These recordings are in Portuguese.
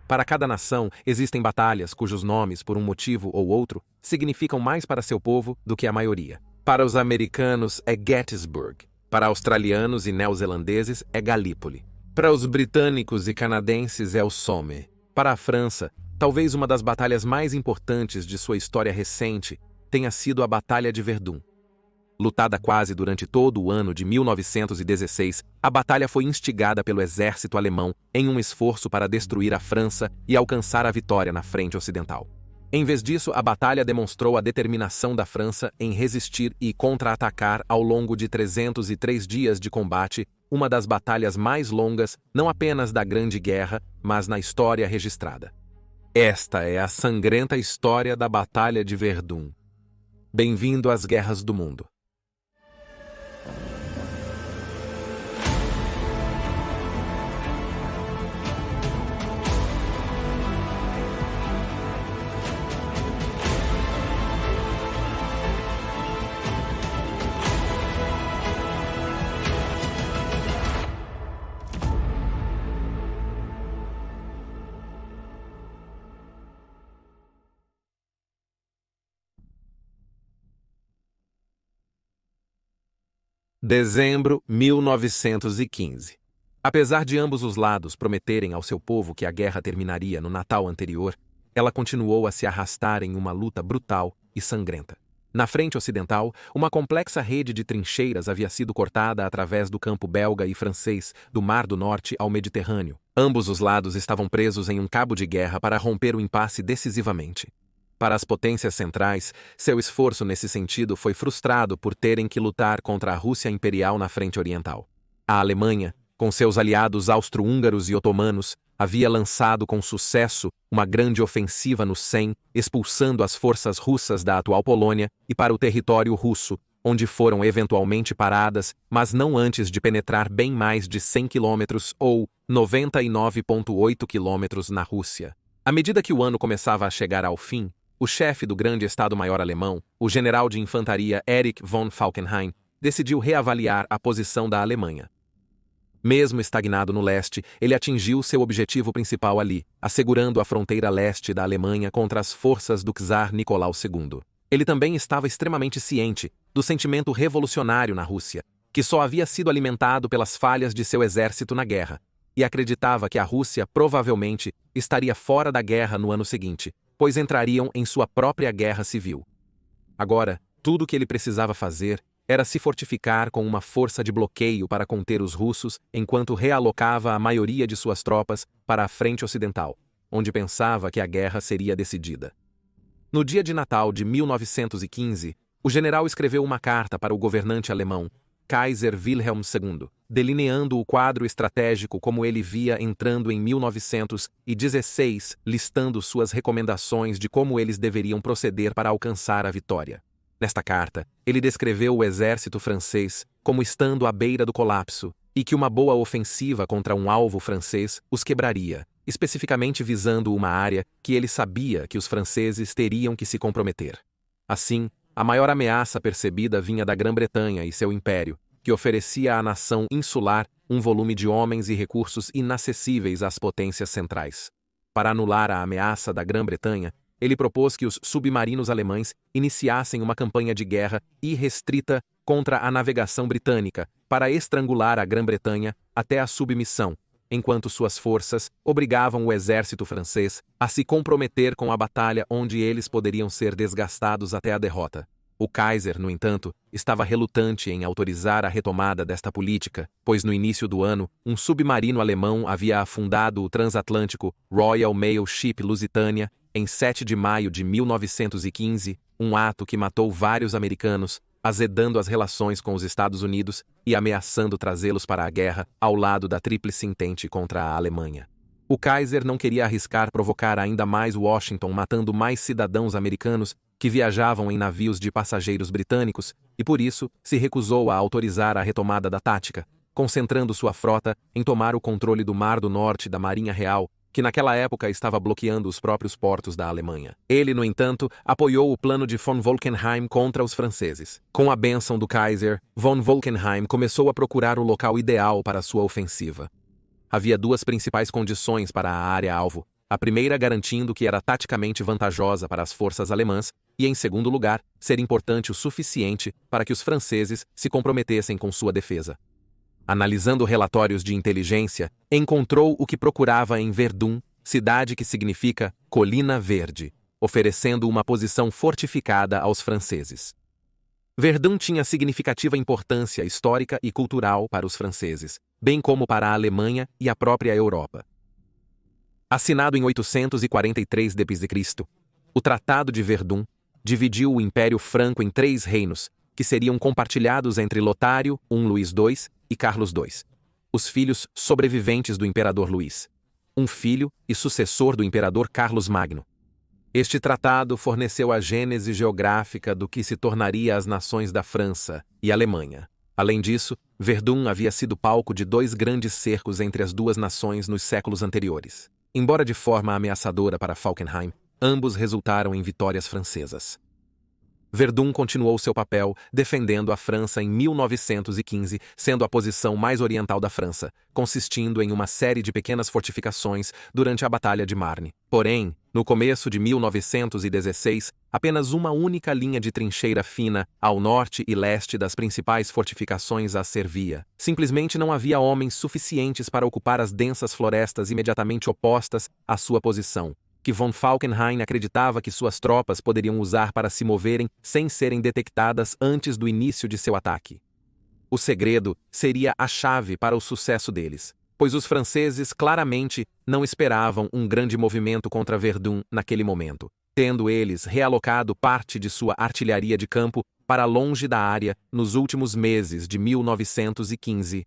Para cada nação, existem batalhas cujos nomes, por um motivo ou outro, significam mais para seu povo do que a maioria. Para os americanos é Gettysburg. Para australianos e neozelandeses é Galípoli. Para os britânicos e canadenses é o Somme. Para a França, talvez uma das batalhas mais importantes de sua história recente tenha sido a Batalha de Verdun. Lutada quase durante todo o ano de 1916, a batalha foi instigada pelo exército alemão em um esforço para destruir a França e alcançar a vitória na frente ocidental. Em vez disso, a batalha demonstrou a determinação da França em resistir e contra-atacar ao longo de 303 dias de combate, uma das batalhas mais longas, não apenas da Grande Guerra, mas na história registrada. Esta é a sangrenta história da Batalha de Verdun. Bem-vindo às Guerras do Mundo. Dezembro 1915. Apesar de ambos os lados prometerem ao seu povo que a guerra terminaria no Natal anterior, ela continuou a se arrastar em uma luta brutal e sangrenta. Na frente ocidental, uma complexa rede de trincheiras havia sido cortada através do campo belga e francês, do Mar do Norte ao Mediterrâneo. Ambos os lados estavam presos em um cabo de guerra para romper o impasse decisivamente. Para as potências centrais, seu esforço nesse sentido foi frustrado por terem que lutar contra a Rússia imperial na frente oriental. A Alemanha, com seus aliados austro-húngaros e otomanos, havia lançado com sucesso uma grande ofensiva no Sém, expulsando as forças russas da atual Polônia e para o território russo, onde foram eventualmente paradas, mas não antes de penetrar bem mais de 100 quilômetros ou 99,8 quilômetros na Rússia. À medida que o ano começava a chegar ao fim, o chefe do grande Estado-Maior alemão, o general de infantaria Erich von Falkenhayn, decidiu reavaliar a posição da Alemanha. Mesmo estagnado no leste, ele atingiu seu objetivo principal ali, assegurando a fronteira leste da Alemanha contra as forças do czar Nicolau II. Ele também estava extremamente ciente do sentimento revolucionário na Rússia, que só havia sido alimentado pelas falhas de seu exército na guerra, e acreditava que a Rússia provavelmente estaria fora da guerra no ano seguinte, pois entrariam em sua própria guerra civil. Agora, tudo o que ele precisava fazer era se fortificar com uma força de bloqueio para conter os russos enquanto realocava a maioria de suas tropas para a frente ocidental, onde pensava que a guerra seria decidida. No dia de Natal de 1915, o general escreveu uma carta para o governante alemão, Kaiser Wilhelm II, delineando o quadro estratégico como ele via entrando em 1916, listando suas recomendações de como eles deveriam proceder para alcançar a vitória. Nesta carta, ele descreveu o exército francês como estando à beira do colapso e que uma boa ofensiva contra um alvo francês os quebraria, especificamente visando uma área que ele sabia que os franceses teriam que se comprometer. Assim, a maior ameaça percebida vinha da Grã-Bretanha e seu império, que oferecia à nação insular um volume de homens e recursos inacessíveis às potências centrais. Para anular a ameaça da Grã-Bretanha, ele propôs que os submarinos alemães iniciassem uma campanha de guerra irrestrita contra a navegação britânica para estrangular a Grã-Bretanha até a submissão, enquanto suas forças obrigavam o exército francês a se comprometer com a batalha onde eles poderiam ser desgastados até a derrota. O Kaiser, no entanto, estava relutante em autorizar a retomada desta política, pois no início do ano, um submarino alemão havia afundado o transatlântico Royal Mail Ship Lusitania em 7 de maio de 1915, um ato que matou vários americanos, azedando as relações com os Estados Unidos e ameaçando trazê-los para a guerra ao lado da Tríplice Entente contra a Alemanha. O Kaiser não queria arriscar provocar ainda mais Washington matando mais cidadãos americanos que viajavam em navios de passageiros britânicos e, por isso, se recusou a autorizar a retomada da tática, concentrando sua frota em tomar o controle do Mar do Norte da Marinha Real, que naquela época estava bloqueando os próprios portos da Alemanha. Ele, no entanto, apoiou o plano de von Falkenhayn contra os franceses. Com a bênção do Kaiser, von Falkenhayn começou a procurar o local ideal para sua ofensiva. Havia duas principais condições para a área-alvo: a primeira garantindo que era taticamente vantajosa para as forças alemãs e, em segundo lugar, ser importante o suficiente para que os franceses se comprometessem com sua defesa. Analisando relatórios de inteligência, encontrou o que procurava em Verdun, cidade que significa colina verde, oferecendo uma posição fortificada aos franceses. Verdun tinha significativa importância histórica e cultural para os franceses, bem como para a Alemanha e a própria Europa. Assinado em 843 d.C., o Tratado de Verdun dividiu o Império Franco em 3 reinos, que seriam compartilhados entre Lotário, Luís II e Carlos II, os filhos sobreviventes do imperador Luís, um filho e sucessor do imperador Carlos Magno. Este tratado forneceu a gênese geográfica do que se tornaria as nações da França e Alemanha. Além disso, Verdun havia sido palco de 2 grandes cercos entre as duas nações nos séculos anteriores. Embora de forma ameaçadora para Falkenhayn, ambos resultaram em vitórias francesas. Verdun continuou seu papel defendendo a França em 1915, sendo a posição mais oriental da França, consistindo em uma série de pequenas fortificações durante a Batalha de Marne. Porém, no começo de 1916, apenas uma única linha de trincheira fina ao norte e leste das principais fortificações as servia. Simplesmente não havia homens suficientes para ocupar as densas florestas imediatamente opostas à sua posição, que von Falkenhayn acreditava que suas tropas poderiam usar para se moverem sem serem detectadas antes do início de seu ataque. O segredo seria a chave para o sucesso deles, pois os franceses claramente não esperavam um grande movimento contra Verdun naquele momento, tendo eles realocado parte de sua artilharia de campo para longe da área nos últimos meses de 1915.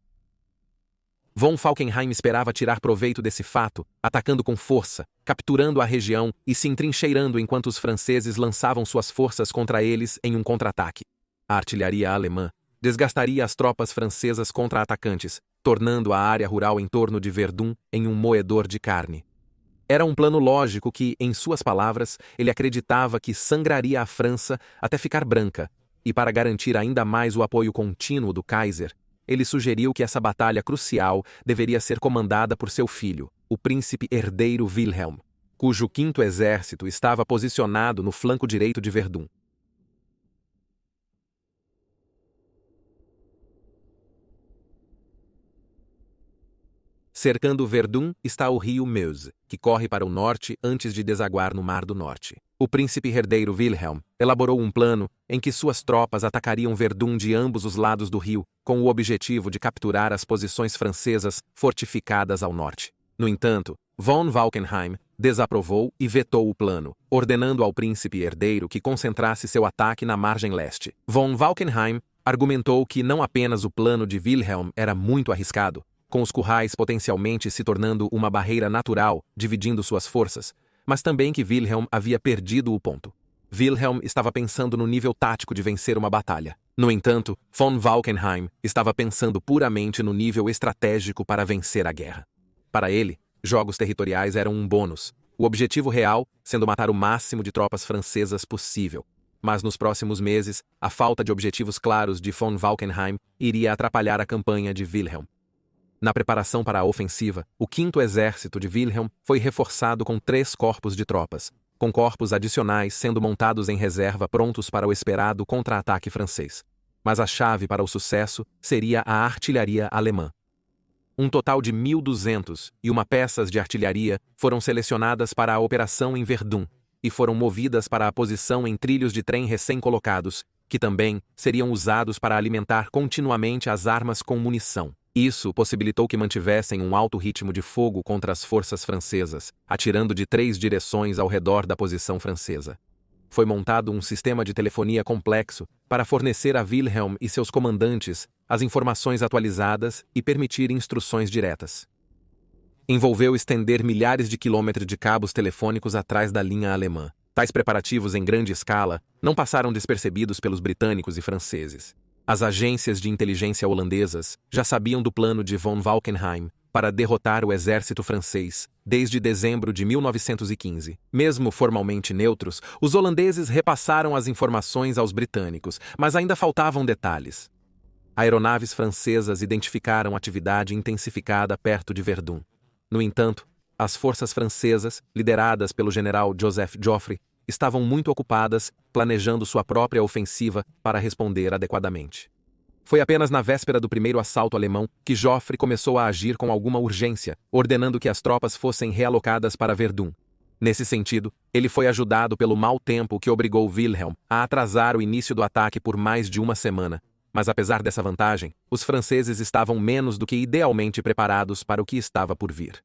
Von Falkenhayn esperava tirar proveito desse fato, atacando com força, capturando a região e se entrincheirando enquanto os franceses lançavam suas forças contra eles em um contra-ataque. A artilharia alemã desgastaria as tropas francesas contra-atacantes, tornando a área rural em torno de Verdun em um moedor de carne. Era um plano lógico que, em suas palavras, ele acreditava que sangraria a França até ficar branca, e para garantir ainda mais o apoio contínuo do Kaiser, ele sugeriu que essa batalha crucial deveria ser comandada por seu filho, o príncipe herdeiro Wilhelm, cujo 5º exército estava posicionado no flanco direito de Verdun. Cercando Verdun está o rio Meuse, que corre para o norte antes de desaguar no Mar do Norte. O príncipe herdeiro Wilhelm elaborou um plano em que suas tropas atacariam Verdun de ambos os lados do rio, com o objetivo de capturar as posições francesas fortificadas ao norte. No entanto, von Falkenhayn desaprovou e vetou o plano, ordenando ao príncipe herdeiro que concentrasse seu ataque na margem leste. Von Falkenhayn argumentou que não apenas o plano de Wilhelm era muito arriscado, com os currais potencialmente se tornando uma barreira natural dividindo suas forças, mas também que Wilhelm havia perdido o ponto. Wilhelm estava pensando no nível tático de vencer uma batalha. No entanto, von Falkenhayn estava pensando puramente no nível estratégico para vencer a guerra. Para ele, jogos territoriais eram um bônus, o objetivo real sendo matar o máximo de tropas francesas possível. Mas nos próximos meses, a falta de objetivos claros de von Falkenhayn iria atrapalhar a campanha de Wilhelm. Na preparação para a ofensiva, o 5º exército de Wilhelm foi reforçado com 3 corpos de tropas, com corpos adicionais sendo montados em reserva prontos para o esperado contra-ataque francês. Mas a chave para o sucesso seria a artilharia alemã. Um total de 1.201 peças de artilharia foram selecionadas para a operação em Verdun e foram movidas para a posição em trilhos de trem recém-colocados, que também seriam usados para alimentar continuamente as armas com munição. Isso possibilitou que mantivessem um alto ritmo de fogo contra as forças francesas, atirando de 3 direções ao redor da posição francesa. Foi montado um sistema de telefonia complexo para fornecer a Wilhelm e seus comandantes as informações atualizadas e permitir instruções diretas. Envolveu estender milhares de quilômetros de cabos telefônicos atrás da linha alemã. Tais preparativos em grande escala não passaram despercebidos pelos britânicos e franceses. As agências de inteligência holandesas já sabiam do plano de von Falkenhayn para derrotar o exército francês desde dezembro de 1915. Mesmo formalmente neutros, os holandeses repassaram as informações aos britânicos, mas ainda faltavam detalhes. Aeronaves francesas identificaram atividade intensificada perto de Verdun. No entanto, As forças francesas, lideradas pelo general Joseph Joffre, estavam muito ocupadas, planejando sua própria ofensiva para responder adequadamente. Foi apenas na véspera do primeiro assalto alemão que Joffre começou a agir com alguma urgência, ordenando que as tropas fossem realocadas para Verdun. Nesse sentido, ele foi ajudado pelo mau tempo que obrigou Wilhelm a atrasar o início do ataque por mais de uma semana. Mas apesar dessa vantagem, os franceses estavam menos do que idealmente preparados para o que estava por vir.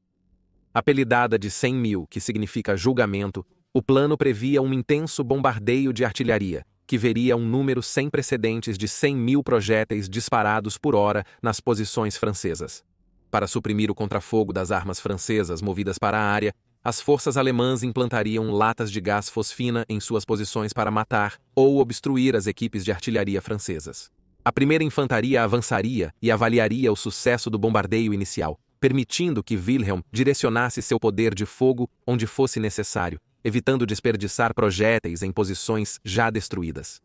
Apelidada de 100.000, que significa julgamento, o plano previa um intenso bombardeio de artilharia, que veria um número sem precedentes de 100.000 projéteis disparados por hora nas posições francesas. Para suprimir o contrafogo das armas francesas movidas para a área, as forças alemãs implantariam latas de gás fosfina em suas posições para matar ou obstruir as equipes de artilharia francesas. A primeira infantaria avançaria e avaliaria o sucesso do bombardeio inicial, permitindo que Wilhelm direcionasse seu poder de fogo onde fosse necessário, evitando desperdiçar projéteis em posições já destruídas.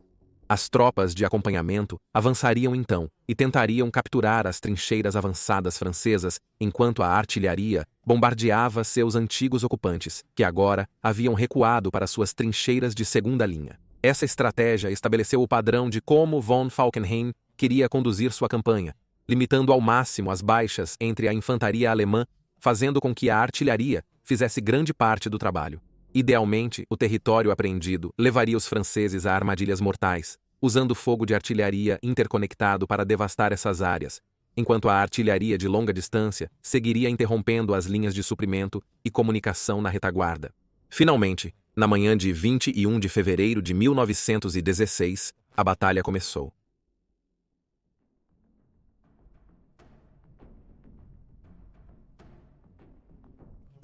As tropas de acompanhamento avançariam então e tentariam capturar as trincheiras avançadas francesas, enquanto a artilharia bombardeava seus antigos ocupantes, que agora haviam recuado para suas trincheiras de segunda linha. Essa estratégia estabeleceu o padrão de como von Falkenhayn queria conduzir sua campanha, limitando ao máximo as baixas entre a infantaria alemã, fazendo com que a artilharia fizesse grande parte do trabalho. Idealmente, o território apreendido levaria os franceses a armadilhas mortais, usando fogo de artilharia interconectado para devastar essas áreas, enquanto a artilharia de longa distância seguiria interrompendo as linhas de suprimento e comunicação na retaguarda. Finalmente, na manhã de 21 de fevereiro de 1916, a batalha começou.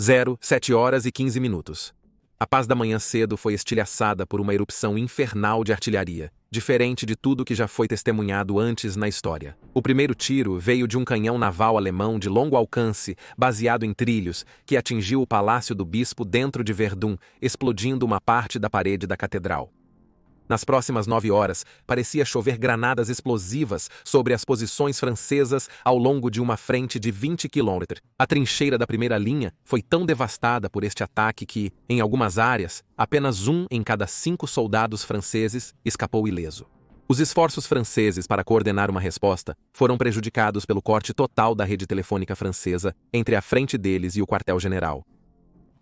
Zero, 7h15. A paz da manhã cedo foi estilhaçada por uma erupção infernal de artilharia, diferente de tudo que já foi testemunhado antes na história. O primeiro tiro veio de um canhão naval alemão de longo alcance, baseado em trilhos, que atingiu o palácio do bispo dentro de Verdun, explodindo uma parte da parede da catedral. Nas próximas 9 horas, parecia chover granadas explosivas sobre as posições francesas ao longo de uma frente de 20 km. A trincheira da primeira linha foi tão devastada por este ataque que, em algumas áreas, apenas 1 em cada 5 soldados franceses escapou ileso. Os esforços franceses para coordenar uma resposta foram prejudicados pelo corte total da rede telefônica francesa entre a frente deles e o quartel-general.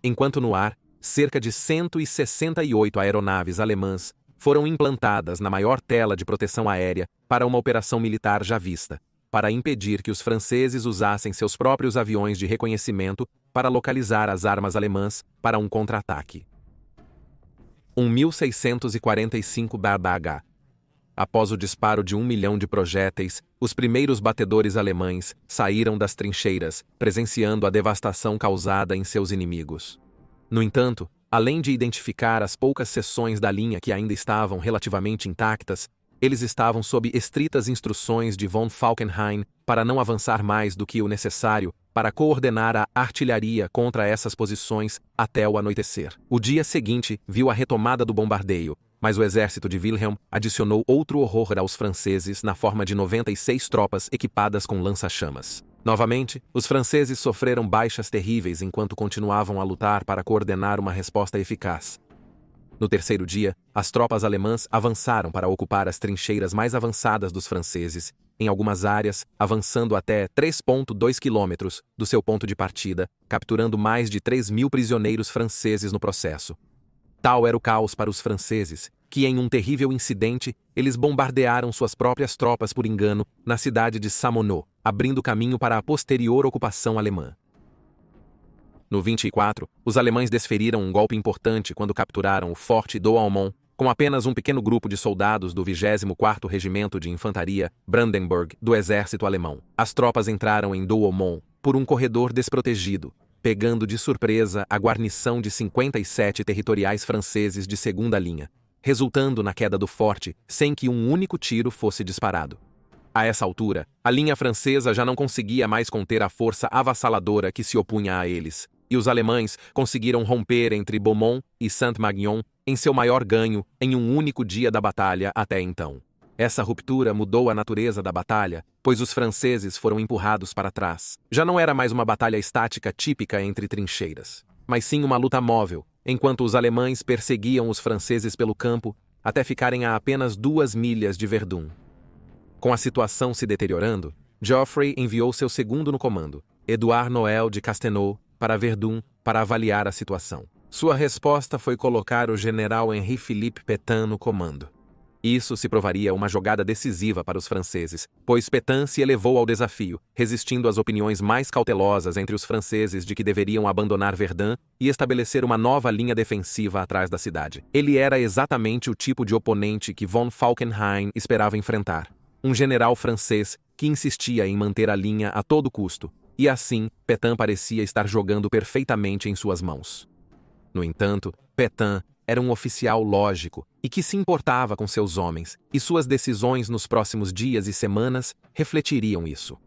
Enquanto no ar, cerca de 168 aeronaves alemãs foram implantadas na maior tela de proteção aérea para uma operação militar já vista, para impedir que os franceses usassem seus próprios aviões de reconhecimento para localizar as armas alemãs para um contra-ataque. 1645 BH. Após o disparo de 1 milhão de projéteis, os primeiros batedores alemães saíram das trincheiras, presenciando a devastação causada em seus inimigos. No entanto, além de identificar as poucas seções da linha que ainda estavam relativamente intactas, eles estavam sob estritas instruções de von Falkenhayn para não avançar mais do que o necessário para coordenar a artilharia contra essas posições até o anoitecer. O dia seguinte viu a retomada do bombardeio, mas o exército de Wilhelm adicionou outro horror aos franceses na forma de 96 tropas equipadas com lança-chamas. Novamente, os franceses sofreram baixas terríveis enquanto continuavam a lutar para coordenar uma resposta eficaz. No terceiro dia, as tropas alemãs avançaram para ocupar as trincheiras mais avançadas dos franceses, em algumas áreas, avançando até 3,2 quilômetros do seu ponto de partida, capturando mais de 3.000 prisioneiros franceses no processo. Tal era o caos para os franceses, que em um terrível incidente, eles bombardearam suas próprias tropas por engano na cidade de Samonot, abrindo caminho para a posterior ocupação alemã. No 24, os alemães desferiram um golpe importante quando capturaram o Forte Douaumont, com apenas um pequeno grupo de soldados do 24º Regimento de Infantaria, Brandenburg, do exército alemão. As tropas entraram em Douaumont por um corredor desprotegido, pegando de surpresa a guarnição de 57 territoriais franceses de segunda linha, resultando na queda do forte sem que um único tiro fosse disparado. A essa altura, a linha francesa já não conseguia mais conter a força avassaladora que se opunha a eles, e os alemães conseguiram romper entre Beaumont e Saint-Maguion em seu maior ganho em um único dia da batalha até então. Essa ruptura mudou a natureza da batalha, pois os franceses foram empurrados para trás. Já não era mais uma batalha estática típica entre trincheiras, mas sim uma luta móvel, enquanto os alemães perseguiam os franceses pelo campo até ficarem a apenas 2 milhas de Verdun. Com a situação se deteriorando, Joffrey enviou seu segundo no comando, Edouard Noël de Castelnau, para Verdun para avaliar a situação. Sua resposta foi colocar o general Henri-Philippe Pétain no comando. Isso se provaria uma jogada decisiva para os franceses, pois Pétain se elevou ao desafio, resistindo às opiniões mais cautelosas entre os franceses de que deveriam abandonar Verdun e estabelecer uma nova linha defensiva atrás da cidade. Ele era exatamente o tipo de oponente que von Falkenhayn esperava enfrentar. Um general francês que insistia em manter a linha a todo custo, e assim, Pétain parecia estar jogando perfeitamente em suas mãos. No entanto, Pétain era um oficial lógico e que se importava com seus homens, e suas decisões nos próximos dias e semanas refletiriam isso.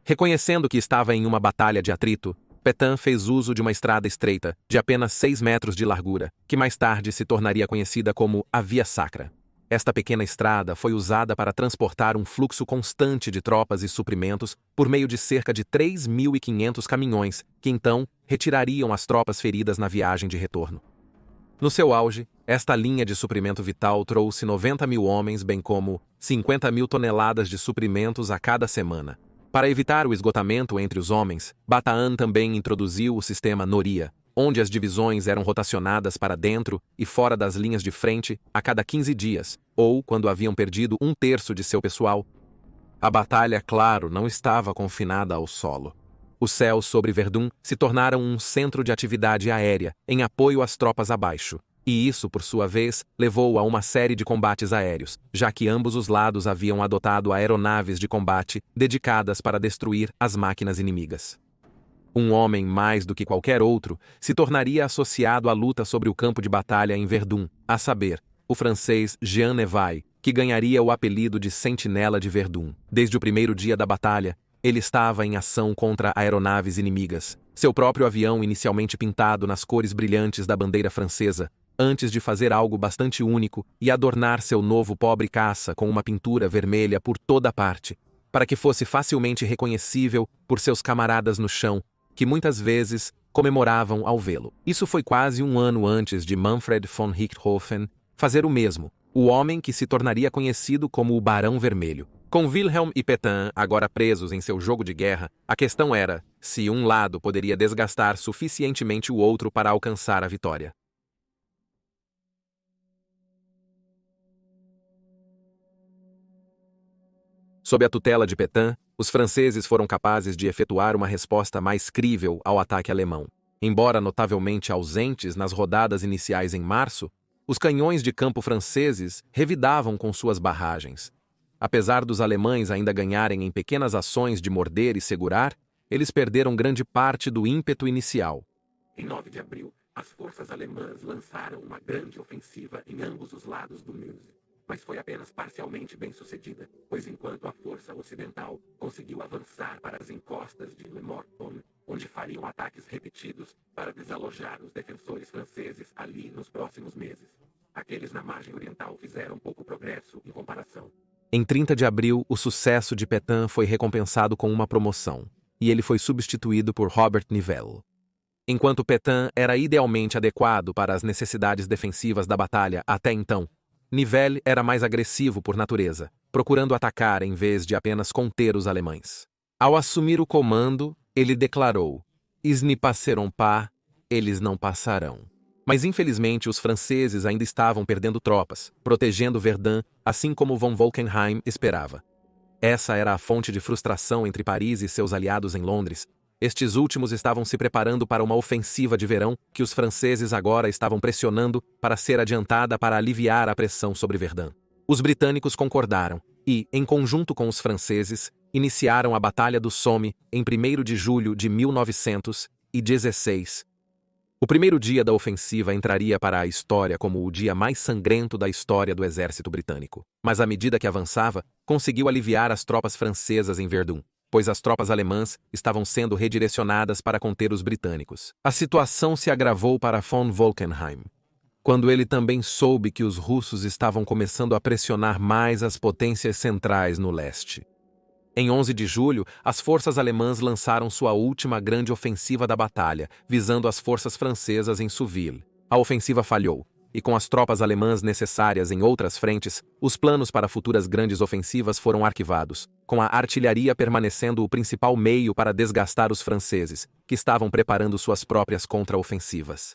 Reconhecendo que estava em uma batalha de atrito, Pétain fez uso de uma estrada estreita, de apenas 6 metros de largura, que mais tarde se tornaria conhecida como a Via Sacra. Esta pequena estrada foi usada para transportar um fluxo constante de tropas e suprimentos por meio de cerca de 3.500 caminhões, que então retirariam as tropas feridas na viagem de retorno. No seu auge, esta linha de suprimento vital trouxe 90.000 homens, bem como 50.000 toneladas de suprimentos a cada semana. Para evitar o esgotamento entre os homens, Bataan também introduziu o sistema Noria, onde as divisões eram rotacionadas para dentro e fora das linhas de frente a cada 15 dias, ou quando haviam perdido 1/3 de seu pessoal. A batalha, claro, não estava confinada ao solo. Os céus sobre Verdun se tornaram um centro de atividade aérea, em apoio às tropas abaixo, e isso, por sua vez, levou a uma série de combates aéreos, já que ambos os lados haviam adotado aeronaves de combate dedicadas para destruir as máquinas inimigas. Um homem, mais do que qualquer outro, se tornaria associado à luta sobre o campo de batalha em Verdun, a saber, o francês Jean Nevai, que ganharia o apelido de Sentinela de Verdun. Desde o primeiro dia da batalha, ele estava em ação contra aeronaves inimigas, seu próprio avião inicialmente pintado nas cores brilhantes da bandeira francesa, antes de fazer algo bastante único e adornar seu novo pobre caça com uma pintura vermelha por toda parte, para que fosse facilmente reconhecível por seus camaradas no chão, que muitas vezes comemoravam ao vê-lo. Isso foi quase um ano antes de Manfred von Richthofen fazer o mesmo, o homem que se tornaria conhecido como o Barão Vermelho. Com Wilhelm e Pétain agora presos em seu jogo de guerra, a questão era se um lado poderia desgastar suficientemente o outro para alcançar a vitória. Sob a tutela de Pétain, os franceses foram capazes de efetuar uma resposta mais crível ao ataque alemão. Embora notavelmente ausentes nas rodadas iniciais em março, os canhões de campo franceses revidavam com suas barragens. Apesar dos alemães ainda ganharem em pequenas ações de morder e segurar, eles perderam grande parte do ímpeto inicial. Em 9 de abril, as forças alemãs lançaram uma grande ofensiva em ambos os lados do Meuse, mas foi apenas parcialmente bem-sucedida, pois enquanto a força ocidental conseguiu avançar para as encostas de Le Morton, onde fariam ataques repetidos para desalojar os defensores franceses ali nos próximos meses, aqueles na margem oriental fizeram pouco progresso em comparação. Em 30 de abril, o sucesso de Pétain foi recompensado com uma promoção, e ele foi substituído por Robert Nivelle. Enquanto Pétain era idealmente adequado para as necessidades defensivas da batalha até então, Nivelle era mais agressivo por natureza, procurando atacar em vez de apenas conter os alemães. Ao assumir o comando, ele declarou: "Ils ne passeront pas, eles não passarão." Mas infelizmente os franceses ainda estavam perdendo tropas, protegendo Verdun, assim como von Falkenhayn esperava. Essa era a fonte de frustração entre Paris e seus aliados em Londres. Estes últimos estavam se preparando para uma ofensiva de verão que os franceses agora estavam pressionando para ser adiantada para aliviar a pressão sobre Verdun. Os britânicos concordaram e, em conjunto com os franceses, iniciaram a Batalha do Somme em 1º de julho de 1916. O primeiro dia da ofensiva entraria para a história como o dia mais sangrento da história do exército britânico. Mas à medida que avançava, conseguiu aliviar as tropas francesas em Verdun, pois as tropas alemãs estavam sendo redirecionadas para conter os britânicos. A situação se agravou para von Falkenhayn. quando ele também soube que os russos estavam começando a pressionar mais as potências centrais no leste. Em 11 de julho, as forças alemãs lançaram sua última grande ofensiva da batalha, visando as forças francesas em Souville. A ofensiva falhou, e com as tropas alemãs necessárias em outras frentes, os planos para futuras grandes ofensivas foram arquivados, com a artilharia permanecendo o principal meio para desgastar os franceses, que estavam preparando suas próprias contraofensivas.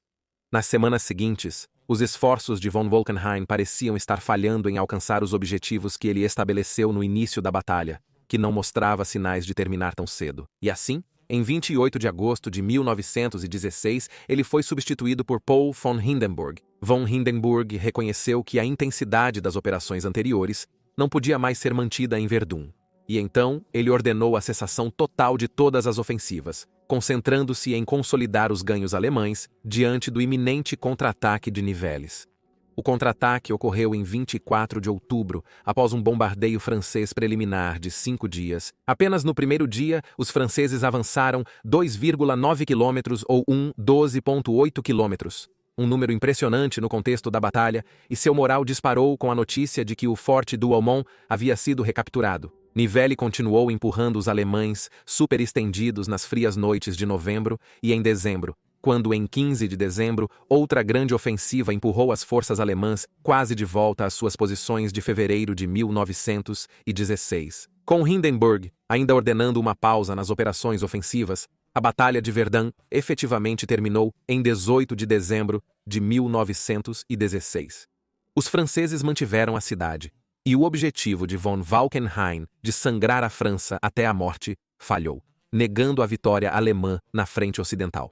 Nas semanas seguintes, os esforços de von Falkenhayn pareciam estar falhando em alcançar os objetivos que ele estabeleceu no início da batalha, que não mostrava sinais de terminar tão cedo. E assim, em 28 de agosto de 1916, ele foi substituído por Paul von Hindenburg. Von Hindenburg reconheceu que a intensidade das operações anteriores não podia mais ser mantida em Verdun. E então, ele ordenou a cessação total de todas as ofensivas, concentrando-se em consolidar os ganhos alemães diante do iminente contra-ataque de Nivelles. O contra-ataque ocorreu em 24 de outubro, após um bombardeio francês preliminar de 5 dias. Apenas no primeiro dia, os franceses avançaram 2,9 quilômetros ou 12,8 quilômetros. Um número impressionante no contexto da batalha, e seu moral disparou com a notícia de que o Forte Douaumont havia sido recapturado. Nivelle continuou empurrando os alemães, superestendidos nas frias noites de novembro e em dezembro, quando em 15 de dezembro, outra grande ofensiva empurrou as forças alemãs quase de volta às suas posições de fevereiro de 1916. Com Hindenburg ainda ordenando uma pausa nas operações ofensivas, a Batalha de Verdun efetivamente terminou em 18 de dezembro de 1916. Os franceses mantiveram a cidade, e o objetivo de von Falkenhayn de sangrar a França até a morte falhou, negando a vitória alemã na frente ocidental.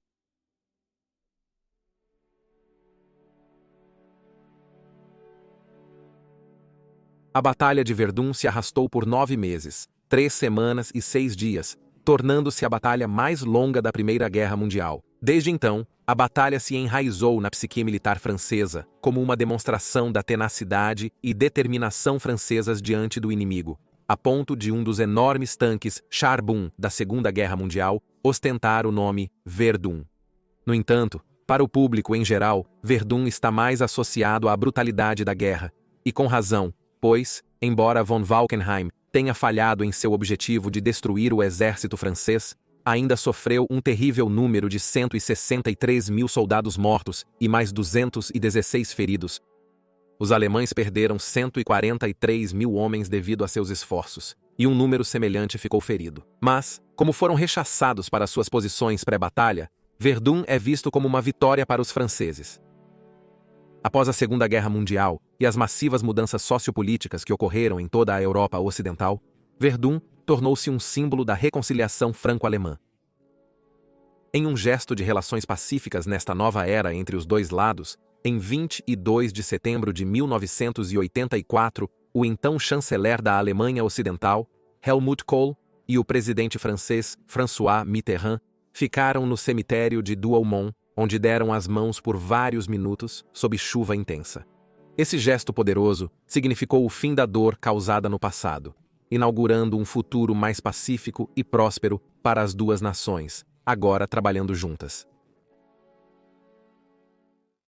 A Batalha de Verdun se arrastou por 9 meses, 3 semanas e 6 dias, tornando-se a batalha mais longa da Primeira Guerra Mundial. Desde então, a batalha se enraizou na psique militar francesa, como uma demonstração da tenacidade e determinação francesas diante do inimigo, a ponto de um dos enormes tanques Charbon da Segunda Guerra Mundial ostentar o nome Verdun. No entanto, para o público em geral, Verdun está mais associado à brutalidade da guerra, e com razão, pois, embora von Falkenhayn tenha falhado em seu objetivo de destruir o exército francês, ainda sofreu um terrível número de 163 mil soldados mortos e mais 216 feridos. Os alemães perderam 143 mil homens devido a seus esforços, e um número semelhante ficou ferido. Mas, como foram rechaçados para suas posições pré-batalha, Verdun é visto como uma vitória para os franceses. Após a Segunda Guerra Mundial e as massivas mudanças sociopolíticas que ocorreram em toda a Europa Ocidental, Verdun tornou-se um símbolo da reconciliação franco-alemã. Em um gesto de relações pacíficas nesta nova era entre os dois lados, em 22 de setembro de 1984, o então chanceler da Alemanha Ocidental, Helmut Kohl, e o presidente francês, François Mitterrand, ficaram no cemitério de Douaumont, onde deram as mãos por vários minutos, sob chuva intensa. Esse gesto poderoso significou o fim da dor causada no passado, inaugurando um futuro mais pacífico e próspero para as duas nações, agora trabalhando juntas.